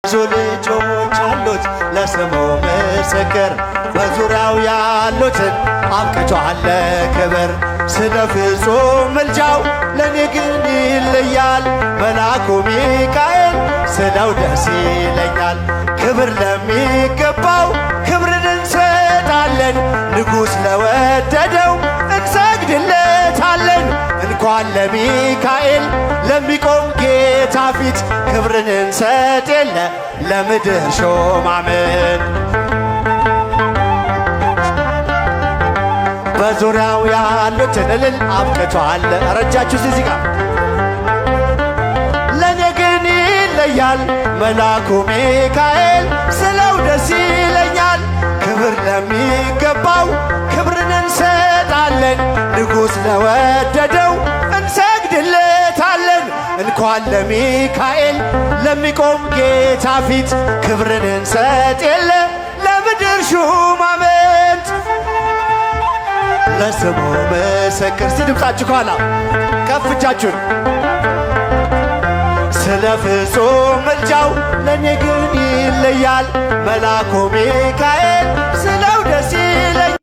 ብዙ ልጆች አሉት ለስሙ ምስክር፣ በዙሪያው ያሉትን አብቅቷል ለክብር። ስለ ፍጹም ምልጃው ለኔ ግን ይለያል፣ መልአኩ ሚካኤል ስለው ደስ ይለኛል። ክብር ለሚገባው ክብርን እንሰጣለን፣ ንጉሥ ለወደደው እንሰግድለታለን። እንኳን ለሚካኤል ለሚቆም ጌታ ፊት ክብርን እንሰጥ የለ ለምድር ሾማምን። በዙሪያው ያሉትን እልል አብቅቷል። ረጃችሁ እዚህ ጋር ለኔ ግን ይለያል፣ መልአኩ ሚካኤል ስለው ደስ ይለኛል። ክብር ለሚገባው ክብርን እንሰጣለን፣ ንጉሥ ለወደደው እንሰግድለታለን። እንኳን ለሚካኤል ለሚቆም ጌታ ፊት ክብርን እንሰጥ የለ ለምድር ሹማምንት። ለስሙ ምስክር ሲድምፃችሁ ከኋላ ከፍ እጃችሁን። ስለ ፍጹም ምልጃው ለኔ ግን ይለያል፣ መልአኩ ሚካኤል ስለው ደስ ይለኛል።